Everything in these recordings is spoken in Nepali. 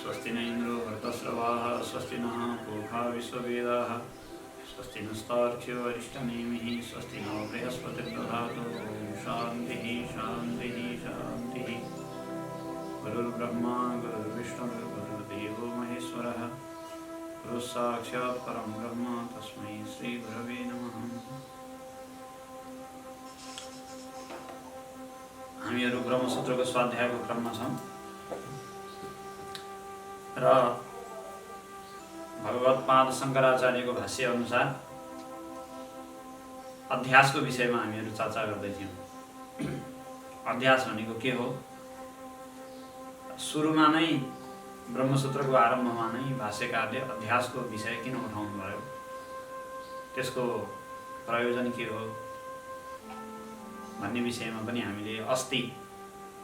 स्वस्ति न इन्द्रो वृतस्रवाः स्वस्ति नः पूषा विश्ववेदाः स्वस्ति नस्तार्क्ष्यो अरिष्टनेमिः स्वस्ति नो बृहस्पतिर्दधातु शान्तिः शान्तिः शान्तिः। गुरुर्ब्रह्मा गुरुर्विष्णुः गुरुर्देवो महेश्वरः गुरुः साक्षात् परं ब्रह्म तस्मै श्रीगुरवे नमः। हामीहरू ब्रह्मसूत्रको स्वाध्यायको क्रममा छौँ र भगवत्पाद शङ्कराचार्यको भाष्य अनुसार अध्यासको विषयमा हामीहरू चर्चा गर्दै थियौँ। अध्यास भनेको के हो? सुरुमा नै ब्रह्मसूत्रको आरम्भमा नै भाष्यकारले अध्यासको विषय किन उठाउनु भयो, त्यसको प्रयोजन के हो भन्ने विषयमा पनि हामीले अस्ति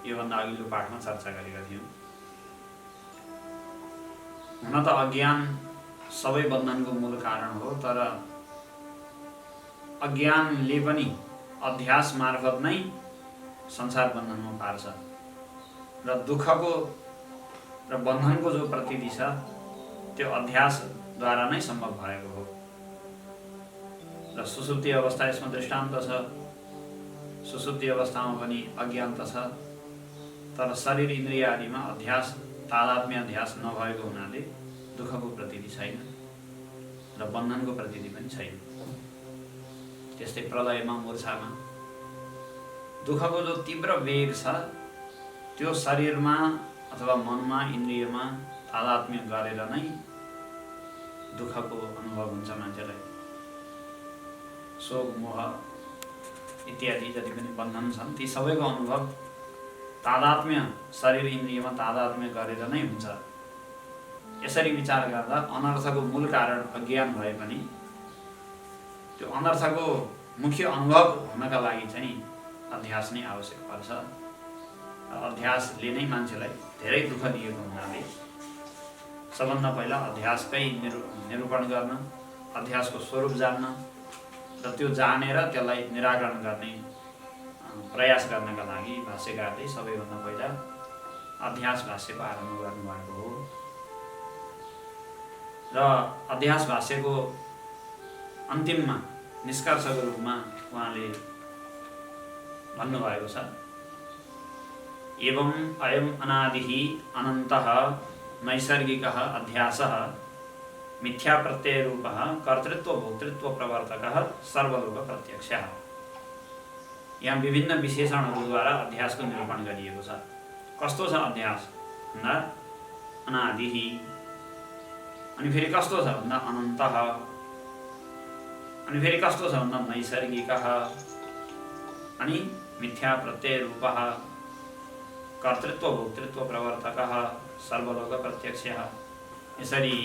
योभन्दा अघिल्लो पाठमा चर्चा गरेका थियौँ। हुन त अज्ञान सबै बन्धनको मूल कारण हो, तर अज्ञानले पनि अध्यास मार्फत नै संसार बन्धनमा पार्छ र दुःखको र बन्धनको जो प्रतीति छ त्यो अध्यासद्वारा नै सम्भव भएको हो। र सुसुप्ति अवस्था यसमा दृष्टान्त छ। सुसुप्ति अवस्थामा पनि अज्ञानता छ, तर शरीर इन्द्रिय आदिमा अध्यास तादात्म्य अध्यास नभएको हुनाले दुःखको प्रतीति छैन र बन्धनको प्रतीति पनि छैन। त्यस्तै प्रलयमा मूर्छामा दुःखको जो तीव्र वेग छ त्यो शरीरमा अथवा मनमा इन्द्रियमा तादात्म्य गरेर नै दुःखको अनुभव हुन्छ मान्छेलाई। शोक मोह इत्यादि जति पनि बन्धन छन् ती सबैको अनुभव तादात्म्य शरीर इन्द्रियमा तादात्म्य गरेर नै हुन्छ। यसरी विचार गर्दा अनर्थको मूल कारण अज्ञान भए पनि त्यो अनर्थको मुख्य अनुभव हुनका लागि चाहिँ अध्यास नै आवश्यक पर्छ। अध्यासले नै मान्छेलाई धेरै दुःख दिएको हुनाले सबभन्दा पहिला अध्यासकै निरूपण गर्न, अध्यासको स्वरूप जान्न र त्यो जानेर त्यसलाई निराकरण गर्ने प्रयास गर्नका लागि भाष्यकारले सबैभन्दा पहिला अध्यास भाष्यको आरम्भ गर्नुभएको हो। र अध्यास भाष्यको अन्तिममा निष्कर्षको रूपमा उहाँले भन्नुभएको छ, एवं अयम अनादिः अनन्तः नैसर्गिकः अध्यासः मिथ्या प्रत्ययरूपः कर्तृत्व भोक्तृत्व प्रवर्तकः सर्वलोक प्रत्यक्षः। यहाँ विभिन्न विशेषणहरूद्वारा अध्यासको निरूपण गरिएको छ। कस्तो छ अध्यास भन्दा अनादिः, अनि फेरि कस्तो छ भन्दा अनन्तः, अनि फेरि कस्तो छ भन्दा नैसर्गिकः, अनि मिथ्या प्रत्ययरूपः कर्तृत्व भोक्तृत्व प्रवर्तकः सर्वलोक प्रत्यक्षः। यसरी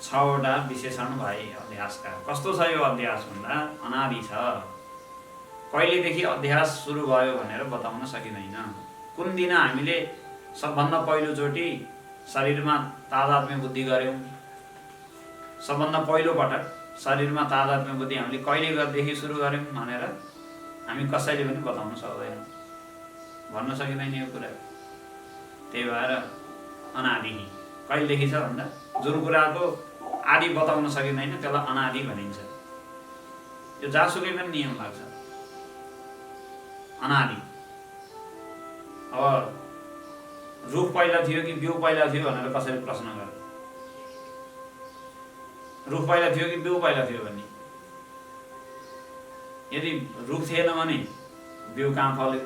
6वटा विशेषण भए अध्यासका। कस्तो छ यो अध्यास भन्दा अनादि छ। कहिलेदेखि अध्यास सुरु भयो भनेर बताउन सकिँदैन। कुन दिन हामीले सबभन्दा पहिलोचोटि शरीरमा तादात्म्य बुद्धि गऱ्यौँ, सबभन्दा पहिलो पटक शरीरमा तादात्म्य बुद्धि हामीले कहिलेदेखि सुरु गऱ्यौँ भनेर हामी कसैले पनि बताउन सक्दैनौँ, भन्न सकिँदैन यो कुरा। त्यही भएर अनादि कहिलेदेखि छ भन्दा जुन कुराको आदि बताउन सकिँदैन त्यसलाई अनादि भनिन्छ। यो जहाँसुकै पनि नियम लाग्छ, अनादि। अब रुख पहिला थियो कि बिउ पहिला थियो भनेर कसैले प्रश्न गर्यो, रुख पहिला थियो कि बिउ पहिला थियो भन्ने। यदि रुख थिएन भने बिउ कहाँ फल्यो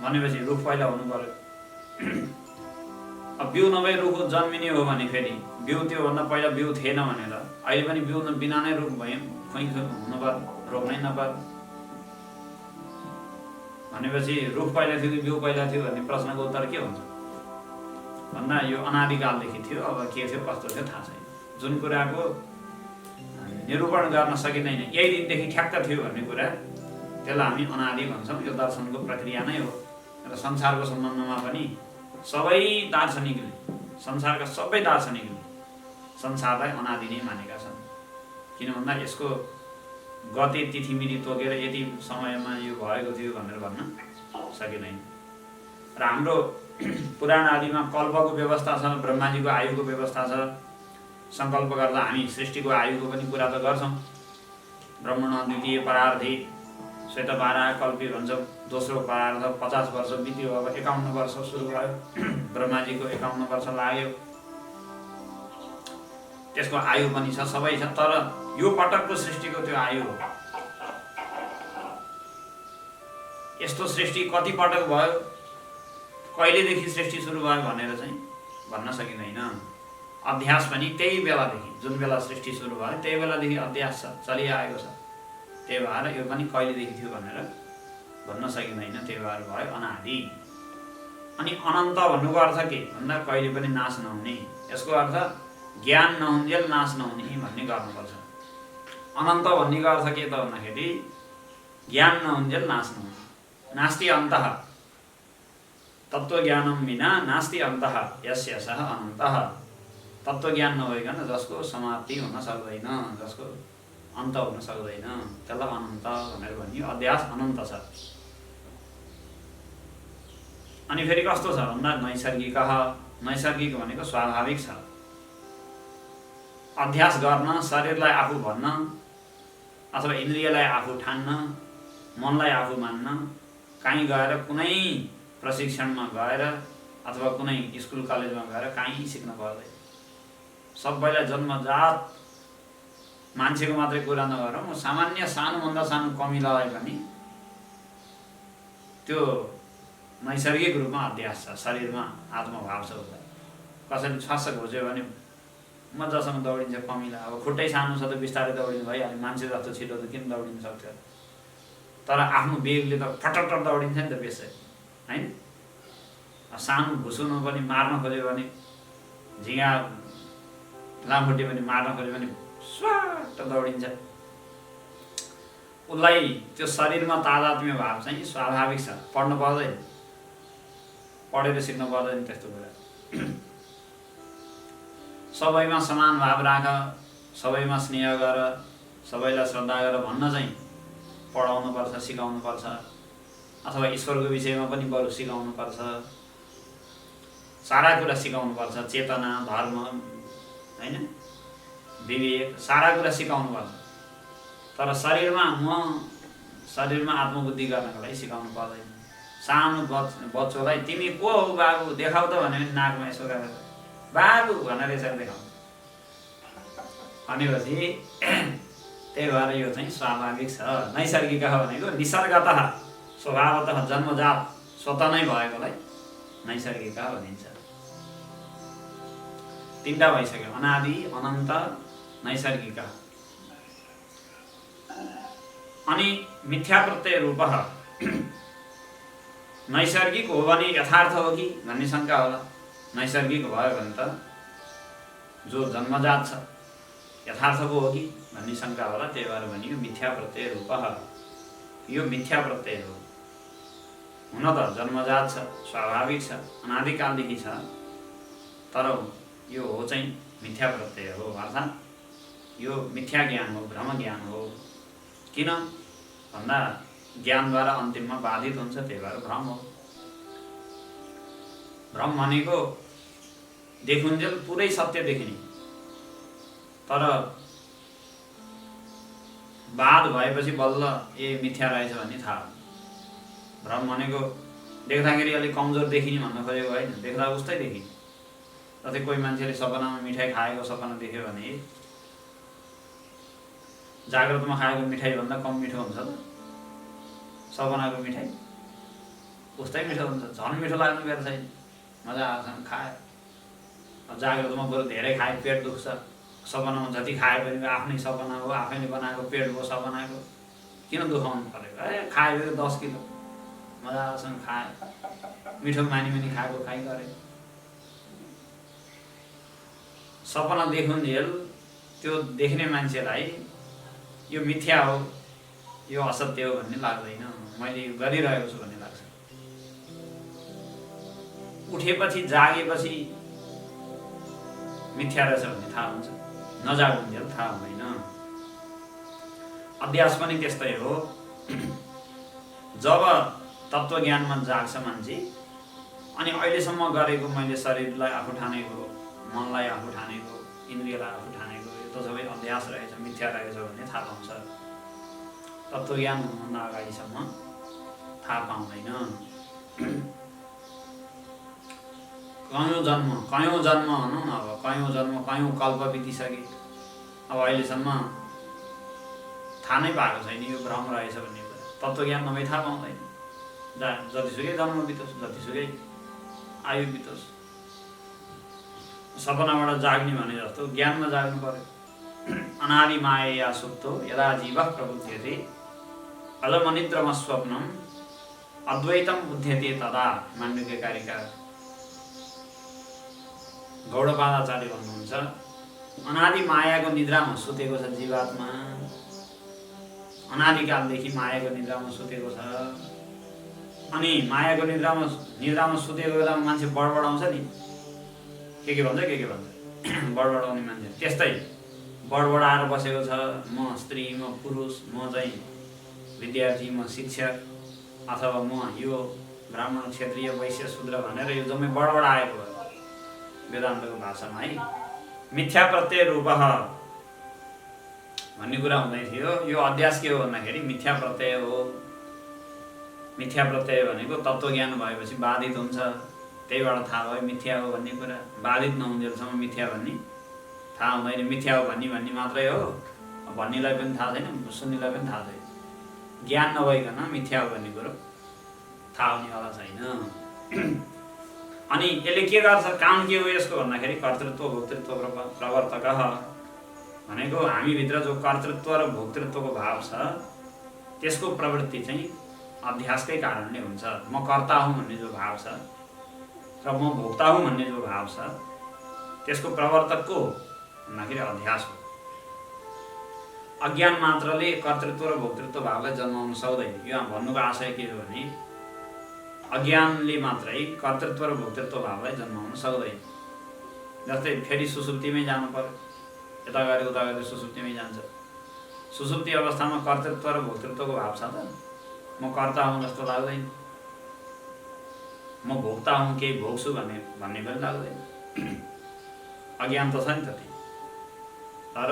भनेपछि रुख पहिला हुनु पर्यो। अब बिउ नभए रुख जन्मिने हो भने फेरि बिउ त्योभन्दा पहिला बिउ थिएन भनेर अहिले पनि बिउ बिना नै रुख भयौँ, खुइ हुनु पर्यो, रोप्नै नपर्यो भनेपछि रुख पहिला थियो कि बिउ पहिला थियो भन्ने प्रश्नको उत्तर के हुन्छ भन्दा यो अनादिकालदेखि थियो। अब के थियो कस्तो थियो थाहा छैन। जुन कुराको निरूपण गर्न सकिँदैन, यही दिनदेखि ठ्याक्क थियो भन्ने कुरा त्यसलाई हामी अनादि भन्छौँ। यो दर्शनको प्रक्रिया नै हो। र संसारको सम्बन्धमा पनि सबै दार्शनिकले, संसारका सबै दार्शनिकले संसारलाई अनादि नै मानेका छन्। किन भन्दा यसको गते तिथि मिति तोकेर यति समयमा यो भएको थियो भनेर भन्न सकिँदैन। र हाम्रो पुराण आदिमा कल्पको व्यवस्था छ, ब्रह्माजीको आयुको व्यवस्था छ। सङ्कल्प गर्दा हामी सृष्टिको आयुको पनि कुरा त गर्छौँ। ब्रह्मण द्वितीय परार्धी श्वेतपारा कल्पी भन्छ। दोस्रो परार्ध 50 वर्ष बित्यो, अब 51 वर्ष सुरु भयो। ब्रह्माजीको 51 वर्ष लाग्यो, त्यसको आयु पनि छ, सबै छ। तर यो पटकको सृष्टिको त्यो आयु हो। यस्तो सृष्टि कति पटक भयो, कहिलेदेखि सृष्टि सुरु भयो भनेर चाहिँ भन्न सकिँदैन। अध्यास पनि त्यही बेलादेखि, जुन बेला सृष्टि सुरु भयो त्यही बेलादेखि अध्यास छ, चलिआएको छ। त्यही भएर यो पनि कहिलेदेखि थियो भनेर भन्न सकिँदैन। त्यही भएर भयो अनादि। अनि अनन्त भन्नुको अर्थ के भन्दा कहिले पनि नाश नहुने। यसको अर्थ ज्ञान नहुन्जेल नाश नहुने भन्ने गर्नुपर्छ। अनन्त भन्नेको अर्थ के त भन्दाखेरि ज्ञान नहुन्जेल नाश नहुने। नास्ति अन्तः, तत्त्वज्ञानम विना नास्ति अन्तः यस्य सः अनन्तः। तत्त्वज्ञान नभइकन जसको समाप्ति हुन सक्दैन, जसको अन्त हुन सक्दैन, त्यसलाई अनन्त भनेर भनियो। अध्यास अनन्त छ। अनि फेरि कस्तो छ भन्दा नैसर्गिक। नैसर्गिक भनेको स्वाभाविक छ। अध्यास गर्न, शरीरलाई आफू भन्न अथवा इन्द्रियलाई आफू ठान्न, मनलाई आफू मान्न, कहीँ गएर कुनै प्रशिक्षणमा गएर अथवा कुनै स्कुल कलेजमा गएर कहीँ सिक्न पर्दैन। सबैलाई जन्मजात मान्छेको मात्रै कुरा नगरौँ, सामान्य सानोभन्दा सानो कमिलालाई पनि त्यो नैसर्गिक रूपमा अध्यास छ। शरीरमा आत्मभाव छ। उसलाई कसैले छस्स घोच्यो भने मजासँग दौडिन्छ कमिला। अब खुट्टै सानो छ त बिस्तारै दौडिनु भइहाल्यो। मान्छे जस्तो छिटो त किन दौडिन सक्छ? तर आफ्नो वेगले त फटफट दौडिन्छ नि त बेसै, होइन? सानो भुसुनो पनि मार्न खोज्यो भने, झिँगा लामखुट्टे पनि मार्न खोज्यो भने स्वाट दौडिन्छ। उसलाई त्यो शरीरमा तादात्म्य भाव चाहिँ स्वाभाविक छ। पढ्नु पर्दैन, पढेर सिक्नु पर्दैन त्यस्तो कुरा। सबैमा समान भाव राख, सबैमा स्नेह गर, सबैलाई श्रद्धा गर भन्न चाहिँ पढाउनुपर्छ, सिकाउनुपर्छ। अथवा ईश्वरको विषयमा पनि बरु सिकाउनुपर्छ। सारा कुरा सिकाउनुपर्छ। चेतना, धर्म, होइन, विवेक, सारा कुरा सिकाउनुपर्छ। तर शरीरमा आत्मबुद्धि गर्नको लागि सिकाउनु पर्दैन। सानो बच्चोलाई तिमी को हो बाबु देखाउ त भन्यो भने नाकमा यसो गरेर बाबु भनेर यसरी देखाउ भनेपछि त्यही भएर यो चाहिँ स्वाभाविक छ। नैसर्गिक भनेको निसर्गतः, स्वभावतः, जन्मजात, स्वतः नै भएकोलाई नैसर्गिक भनिन्छ। तीनटा भइसक्यो, अनादि, अनन्त, नैसर्गिक। अनि मिथ्या प्रत्यय रूप। नैसर्गिक हो भने यथार्थ हो कि भन्ने शङ्का होला। नैसर्गिक भयो भने त जो जन्मजात छ यथार्थको हो कि भन्ने शङ्का होला। त्यही भएर भनियो मिथ्या प्रत्यय रूप। यो मिथ्या प्रत्यय हो। हुन त जन्मजात छ, स्वाभाविक छ, अनादिकालदेखि छ। तर यो हो चाहिँ मिथ्या प्रत्यय हो। अर्थात् यो मिथ्या ज्ञान हो, भ्रम ज्ञान हो। किन भन्दा ज्ञानद्वारा अन्तिममा बाधित हुन्छ, त्यही भएर भ्रम हो। भ्रम भनेको देखुन्जेल पुरै सत्य देखिने, तर बाध भएपछि बल्ल ए मिथ्या रहेछ भन्ने थाहा हो। भ्रम भनेको देख्दाखेरि अलिक कमजोर देखिने भन्न खोजेको होइन, देख्दा उस्तै देखिने। जस्तै कोही मान्छेले सपनामा मिठाई खाएको सपना देख्यो भने जाग्रतमा खाएको मिठाईभन्दा कम मिठो हुन्छ त सपनाको मिठाई? उस्तै मिठो हुन्छ, झन् मिठो लाग्नु बेर छैन। मजा आउँछ खायो। जाग्रतमा बरु धेरै खायो पेट दुख्छ। सपनामा जति खाए पनि आफ्नै सपना हो, आफैले बनाएको पेट हो सपनाको, किन दुखाउनु परेको? खायो 10 किलो मजासँग खायो, मिठो मानी खाएको खाइ गरे। सपना देखुन्जेल त्यो देख्ने मान्छेलाई यो मिथ्या हो, यो असत्य हो भन्ने लाग्दैन। मैले यो गरिरहेको छु भन्ने लाग्छ। उठेपछि जागेपछि मिथ्या रहेछ भन्ने थाहा हुन्छ, नजागुन्जेल थाहा हुँदैन। अभ्यास पनि त्यस्तै हो। जब तत्त्वज्ञानमा जाग्छ मान्छे अनि अहिलेसम्म गरेको मैले शरीरलाई आफू ठानेको, मनलाई आफू ठानेको, इन्द्रियलाई आफू ठानेको यो त सबै अभ्यास रहेछ, मिथ्या रहेछ भन्ने थाहा पाउँछ। तत्त्वज्ञान हुनुभन्दा अगाडिसम्म थाहा पाउँदैन। कयौँ जन्म भनौँ न, अब कयौँ जन्म कयौँ कल्प बितिसके, अब अहिलेसम्म थाहा नै पाएको छैन यो भ्रम रहेछ भन्ने कुरा। तत्त्वज्ञान नभए थाहा पाउँदैन। जतिसुकै जन्म बितोस्, जतिसुकै आयु बितोस्, सपनाबाट जाग्ने भने जस्तो ज्ञानमा जाग्नु पर्यो। अनादि मायया सुप्तो यदा जीवः प्रबुध्यते अजमनिद्रम स्वप्नम अद्वैतम बुध्यते तदा। माण्डुक्य कारिका गौडपादाचार्य भन्नुहुन्छ, अनादि मायाको निद्रामा सुतेको छ जीवात्मा, अनादिकालदेखि मायाको निद्रामा सुतेको छ। अनि मायाको निद्रामा सुतेको बेलामा मान्छे बडबडाउँछ नि, के भन्छ बडबडाउने मान्छे त्यस्तै बडबडाएर बसेको छ। म स्त्री, म पुरुष, म चाहिँ विद्यार्थी, म शिक्षक, अथवा म यो ब्राह्मण, क्षत्रिय, वैश्य, शूद्र भनेर यो जम्मै बडबडाएको भयो वेदान्तको भाषामा है। मिथ्या प्रत्यय रूपः भन्ने कुरा हुँदै थियो। यो अध्यास के हो भन्दाखेरि मिथ्या प्रत्यय हो। मिथ्या प्रत्यय भनेको तत्त्वज्ञान भएपछि बाधित हुन्छ, त्यहीबाट थाहा भयो मिथ्या हो भन्ने कुरा। बाधित नहुन्जेलसम्म मिथ्या भन्ने थाहा हुँदैन। मिथ्या हो भन्ने मात्रै हो, भन्नेलाई पनि थाहा छैन, सुन्नेलाई पनि थाहा छैन। ज्ञान नभइकन मिथ्या हो भन्ने कुरो थाहा हुनेवाला छैन। अनि यसले के गर्छ, काम के हो यसको भन्दाखेरि कर्तृत्व भोक्तृत्व प्रवर्तक भनेको हामीभित्र जो कर्तृत्व र भोक्तृत्वको भाव छ त्यसको प्रवृत्ति चाहिँ अध्यासकै कारणले हुन्छ। म कर्ता हुँ भन्ने जो भाव छ र म भोक्ता हुँ भन्ने जो भाव छ त्यसको प्रवर्तक को भन्दाखेरि अध्यास हो। अज्ञान मात्रले कर्तृत्व र भोक्तृत्व भावलाई जन्माउन सक्दैन। यो भन्नुको आशय के हो भने अज्ञानले मात्रै कर्तृत्व र भोक्तृत्व भावलाई जन्माउन सक्दैन। जस्तै फेरि सुसुप्तिमै जानु पर्यो, यता गरे उता गरे सुसुप्तिमै जान्छ। सुसुप्ति अवस्थामा कर्तृत्व र भोक्तृत्वको भाव छ त? म कर्ता हुँ जस्तो लाग्दैन, म भोक्ता हुँ केही भोग्छु भन्ने पनि लाग्दैन। अज्ञान त छ नि त त्यही, तर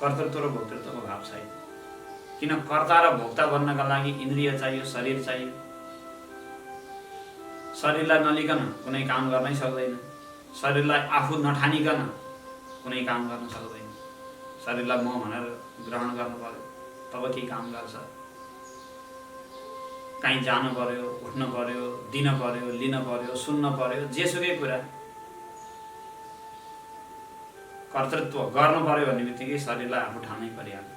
कर्तृत्व र भोक्तृत्वको भाव छैन। किन कर्ता र भोक्ता बन्नका लागि इन्द्रिय चाहियो, शरीर चाहियो। शरीरलाई नलिकन कुनै काम गर्नै सक्दैन। शरीरलाई आफू नठानिकन कुनै काम गर्न सक्दैन। शरीरलाई म भनेर ग्रहण गर्नु पर्यो, तब के काम गर्छ। कहीँ जानु पर्यो, उठ्नु पर्यो, दिन पर्यो, लिन पर्यो, सुन्न पर्यो, जेसुकै कुरा कर्तृत्व गर्नु पर्यो भन्ने बित्तिकै शरीरलाई आफू ठान्नै परिहाल्यो।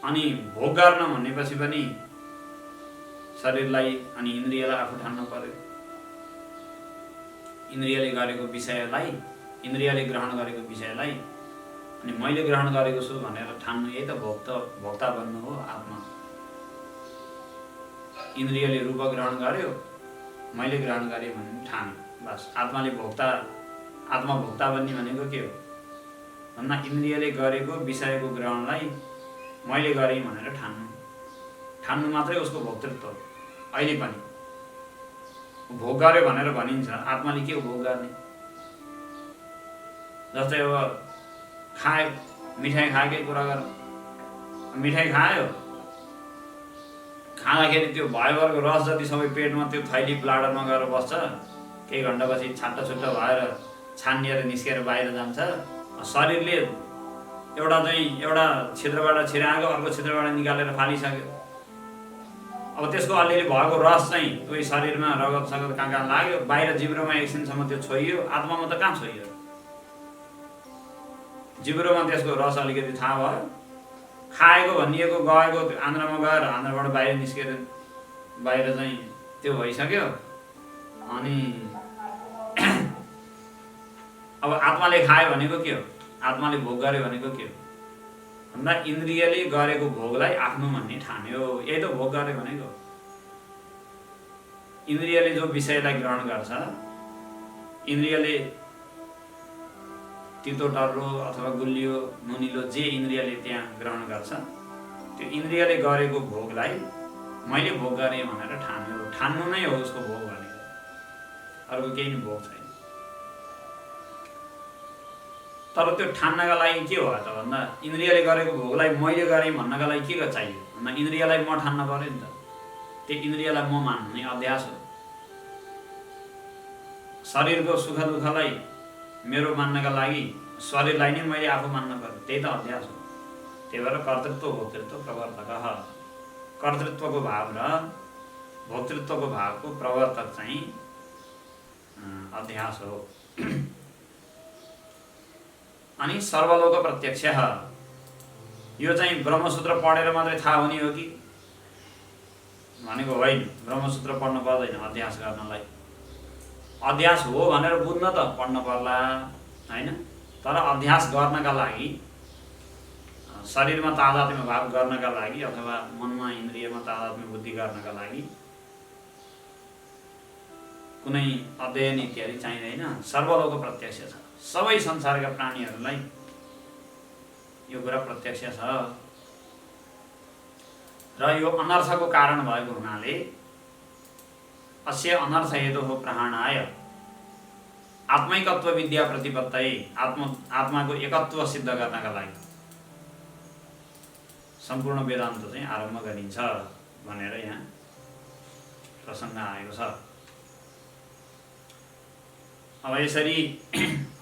अनि भोग गर्न भन्नेपछि पनि शरीरलाई अनि इन्द्रियलाई आफू ठान्नु पर्यो। इन्द्रियले गरेको विषयलाई, इन्द्रियले ग्रहण गरेको विषयलाई अनि मैले ग्रहण गरेको छु भनेर ठान्नु, यही त भोक्ता बन्नु हो। आत्मा इन्द्रियले रूप ग्रहण गर्यो, मैले ग्रहण गरेँ भन्ने ठान्यो, बस। आत्माले आत्मा भोक्ता बन्ने भनेको के हो भन्दा इन्द्रियले गरेको विषयको ग्रहणलाई मैले गरेँ भनेर ठान्नु मात्रै उसको भोक्तृत्व हो। अहिले पनि भोग गर्यो भनेर भनिन्छ, आत्माले के हो भोग गर्ने? जस्तै अब खायो, मिठाई खाएकै कुरा गर। मिठाई खायो, खाँदाखेरि त्यो भयभरको रस जति सबै पेटमा त्यो थैली ब्लाडरमा गएर बस्छ। केही घन्टापछि छाट्टा छुट्टा भएर छानिएर निस्केर बाहिर जान्छ। शरीरले एउटा छिद्रबाट छिराएको अर्को छिद्रबाट निकालेर फालिसक्यो। अब त्यसको अलिअलि भएको रस चाहिँ उही शरीरमा रगत सगत कहाँ लाग्यो, बाहिर जिब्रोमा एकछिनसम्म त्यो छोइयो। आत्मामा त कहाँ छोइयो? जिब्रोमा त्यसको रस अलिकति थाहा भयो, खाएको भनिएको गएको आन्द्रामा गएर आन्द्राबाट बाहिर निस्केर बाहिर चाहिँ त्यो भइसक्यो। अनि अब आत्माले खायो भनेको के हो? आत्माले भोग गर्यो भनेको के हो भन्दा इन्द्रियले गरेको भोगलाई आफ्नो भन्ने ठान्यो। यही त भोग गर्यो भनेको। इन्द्रियले जो विषयलाई ग्रहण गर्छ, इन्द्रियले तितो टर्रो अथवा गुलियो नुनिलो जे इन्द्रियले त्यहाँ ग्रहण गर्छ, त्यो इन्द्रियले गरेको भोगलाई मैले भोग गरेँ भनेर ठान्यो। ठान्नु नै हो उसको भोग भनेको। अर्को केही नि भोग छैन। तर त्यो ठान्नका लागि के हो त भन्दा इन्द्रियले गरेको भोगलाई मैले गरेँ भन्नका लागि के चाहियो भन्दा इन्द्रियलाई म ठान्न पर्यो नि त। त्यो इन्द्रियलाई म मान्ने अध्यास हो। शरीरको सुख दुःखलाई मेरो मान्नका लागि शरीरलाई नै मैले आफू मान्न पर्यो, त्यही त अध्यास हो। त्यही भएर कर्तृत्व भोक्तृत्व प्रवर्तक, कर्तृत्वको भाव र भोक्तृत्वको भावको प्रवर्तक चाहिँ अध्यास हो। अनि सर्वलोक प्रत्यक्ष, यो चाहिँ ब्रह्मसूत्र पढेर मात्रै थाहा हुने हो कि भनेको होइन। ब्रह्मसूत्र पढ्नु पर्दैन अध्यास गर्नलाई। अध्यास हो भनेर बुझ्न त पढ्न पर्ला होइन। तर अध्यास गर्नका लागि, शरीरमा तादात्म्य भाव गर्नका लागि अथवा मनमा इन्द्रियमा तादात्म्य बुद्धि गर्नका लागि कुनै अध्ययन इत्यादि चाहिँदैन। सर्वलोक प्रत्यक्ष छ, सबै संसारका प्राणीहरूलाई यो कुरा प्रत्यक्ष छ। र यो अनर्थको कारण भएको हुनाले अस्य अनर्थ हेतु हो प्रहाणाय आत्मैकत्व विद्या प्रतिपत्तये, आत्माको एकत्व सिद्ध गर्नका लागि सम्पूर्ण वेदान्त चाहिँ आरम्भ गरिन्छ भनेर यहाँ प्रसङ्ग आएको छ। अब यसरी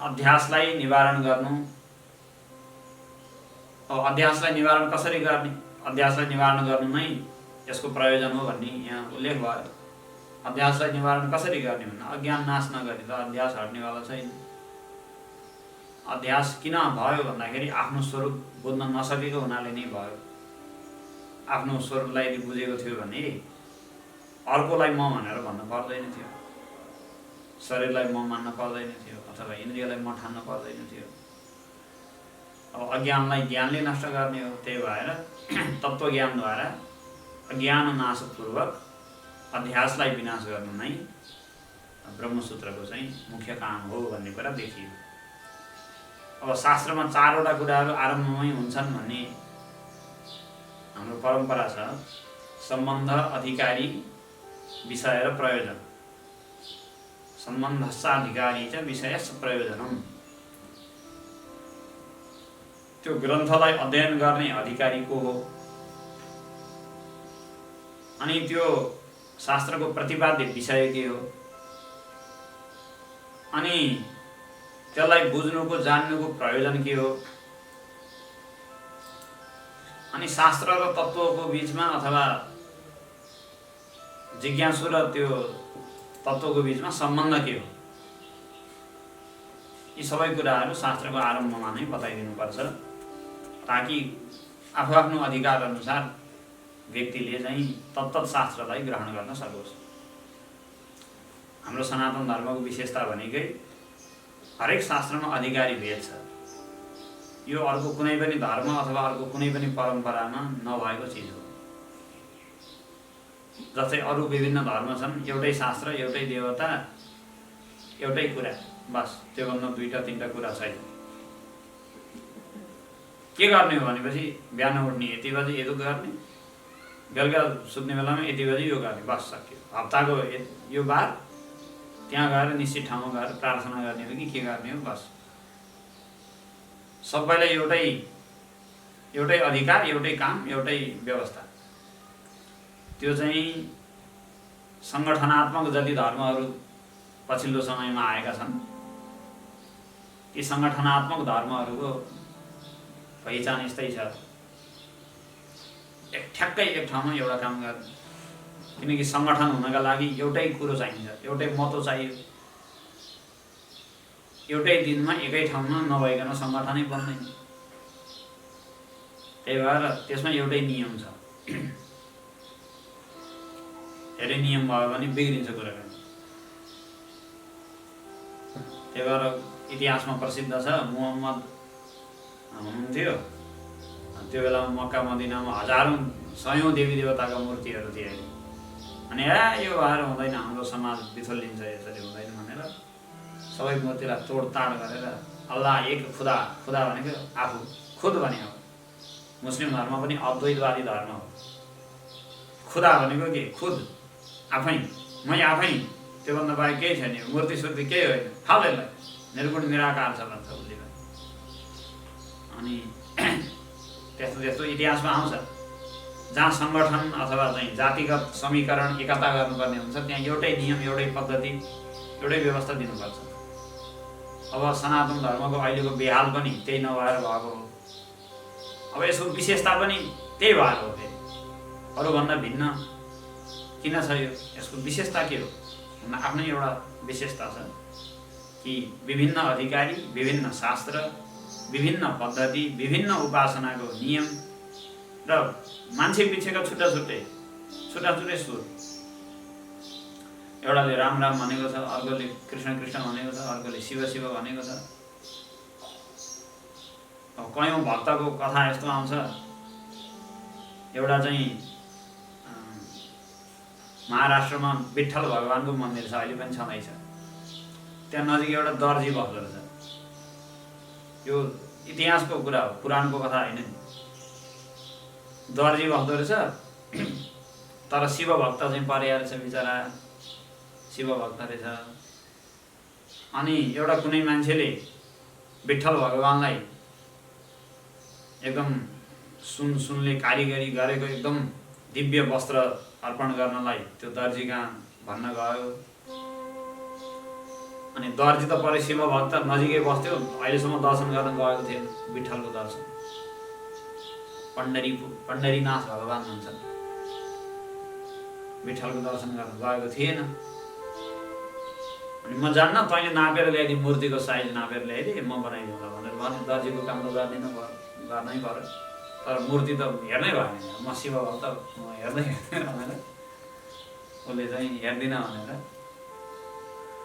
अध्यासलाई निवारण गर्नु, अब अध्यासलाई निवारण कसरी गर्ने, अध्यासलाई निवारण गर्नु नै यसको प्रयोजन हो भन्ने यहाँ उल्लेख भयो। अध्यासलाई निवारण कसरी गर्ने भन्दा अज्ञान नाश नगरी त अध्यास हट्नेवाला छैन। अध्यास किन भयो भन्दाखेरि आफ्नो स्वरूप बुझ्न नसकेको हुनाले नै भयो। आफ्नो स्वरूपलाई यदि बुझेको थियो भने अर्कोलाई म भनेर भन्न पर्दैन थियो, शरीरलाई म मान्न पर्दैन थियो अथवा इन्द्रियलाई म ठान्न पर्दैन थियो। अब अज्ञानलाई ज्ञानले नष्ट गर्ने हो। त्यही भएर तत्त्वज्ञानद्वारा अज्ञान नाशपूर्वक अध्यासलाई विनाश गर्नु नै ब्रह्मसूत्रको चाहिँ मुख्य काम हो भन्ने कुरा देखियो। अब शास्त्रमा 4वटा कुराहरू आरम्भमै हुन्छन् भन्ने हाम्रो परम्परा छ। सम्बन्ध, अधिकारी, विषय र प्रयोजन। सम्बन्धस्स अधिकारी च विषयस्स प्रयोजनम्। त्यो ग्रन्थलाई अध्ययन गर्ने अधिकारी को हो, अनि त्यो शास्त्रको प्रतिपाद्य विषय के हो, अनि त्यसलाई बुझ्नुको जान्नुको प्रयोजन के हो, अनि शास्त्र र तत्त्वको बीचमा अथवा जिज्ञासु र त्यो तत्त्वको बीचमा सम्बन्ध के हो, यी सबै कुराहरू शास्त्रको आरम्भमा नै बताइदिनुपर्छ ताकि आफू आफ्नो अधिकार अनुसार व्यक्तिले चाहिँ तत्तत् शास्त्रलाई ग्रहण गर्न सकोस्। हाम्रो सनातन धर्मको विशेषता भनेकै हरेक शास्त्रमा अधिकारी भेद छ। यो अर्को कुनै पनि धर्म अथवा अर्को कुनै पनि परम्परामा नभएको चिज हो। जस्तै अरू विभिन्न धर्म छन्, एउटै शास्त्र, एउटै देवता, एउटै कुरा, बस त्योभन्दा 2-3टा कुरा छैन। के गर्ने हो भनेपछि बिहान उठ्ने यति बजी यो गर्ने, बेलुका सुत्ने बेलामा यति बजी यो गर्ने, बस सक्यो। हप्ताको यो बार त्यहाँ गएर निश्चित ठाउँमा गएर प्रार्थना गर्ने हो कि के गर्ने हो, बस। सबैलाई एउटै अधिकार, एउटै काम, एउटै व्यवस्था। त्यो चाहिँ सङ्गठनात्मक जति धर्महरू पछिल्लो समयमा आएका छन्, ती सङ्गठनात्मक धर्महरूको पहिचान यस्तै छ। ठ्याक्कै एक ठाउँमा एउटा काम गर्ने, किनकि सङ्गठन हुनका लागि एउटै कुरो चाहिन्छ, एउटै महत्त्व चाहियो। एउटै दिनमा एकै ठाउँमा नभइकन सङ्गठनै बन्दैन। त्यही भएर त्यसमा एउटै नियम छ। धेरै नियम भयो भने बिग्रिन्छ कुराकानी। त्यही भएर इतिहासमा प्रसिद्ध छ, मुहम्मद हुनुहुन्थ्यो, त्यो बेलामा मक्का मदिनामा हजारौँ सयौँ देवी देवताका मूर्तिहरू थिए। अनि यो भएर हुँदैन, हाम्रो समाज बिथोलिन्छ, यसरी हुँदैन भनेर सबै मूर्तिलाई तोडताड गरेर अल्लाह एक खुदा, खुदा भनेको आफू, खुद भने हो। मुस्लिम धर्म पनि अद्वैतवादी धर्म हो। खुदा भनेको के, खुद, आफै, मै आफै त्योभन्दा बाहेक केही छैन, मूर्ति सुर्ति केही होइन, फाल्दैलाई निर्गुण निराकार छ भन्छ उसले। अनि त्यस्तो त्यस्तो इतिहासमा आउँछ जहाँ सङ्गठन अथवा चाहिँ जातिगत समीकरण एकता गर्नुपर्ने हुन्छ, त्यहाँ एउटै नियम, एउटै पद्धति, एउटै व्यवस्था दिनुपर्छ। अब सनातन धर्मको अहिलेको बेहाल पनि त्यही नभएर भएको हो। अब यसको विशेषता पनि त्यही भएर हो। फेरि अरूभन्दा भिन्न किन छ यो? यसको विशेषता के हो? आफ्नै एउटा विशेषता छ कि विभिन्न अधिकारी, विभिन्न शास्त्र, विभिन्न पद्धति, विभिन्न उपासनाको नियम र मान्छे पिछेका छुट्टा छुट्टै सुर। एउटाले राम राम भनेको छ, अर्कोले कृष्ण कृष्ण भनेको छ, अर्कोले शिव शिव भनेको छ। अब कयौँ भक्तको कथा यस्तो आउँछ, एउटा चाहिँ महाराष्ट्रमा विठ्ठल भगवानको मन्दिर छ, अहिले पनि छँदैछ। त्यहाँ नजिक एउटा दर्जी बस्दो रहेछ। यो इतिहासको कुरा हो, पुराणको कथा होइन नि। दर्जी बस्दो रहेछ, तर शिव भक्त चाहिँ परेको रहेछ बिचरा, शिव भक्त रहेछ। अनि एउटा कुनै मान्छेले विठ्ठल भगवानलाई एकदम सुनले कारिगरी गरेको एकदम दिव्य वस्त्र अर्पण गर्नलाई त्यो दर्जी कहाँ भन्न गयो। अनि दर्जी त परे शिव भक्त, नजिकै बस्थ्यो, अहिलेसम्म दर्शन गर्न गएको थिएन विठ्ठलको दर्शन। पण्डरीनाथ भगवान हुन्छ, विठ्ठलको दर्शन गर्न गएको थिएन। अनि म जान्न, तैँले नापेर ल्याइदिए, मूर्तिको साइज नापेर ल्याइदिए, म बनाइदिउँला भनेर भने। दर्जीको काम त गर्नै पर्यो, तर मूर्ति त हेर्नै भएन। म शिव भक्त, म हेर्दैन भनेर उसले चाहिँ हेर्दिनँ भनेर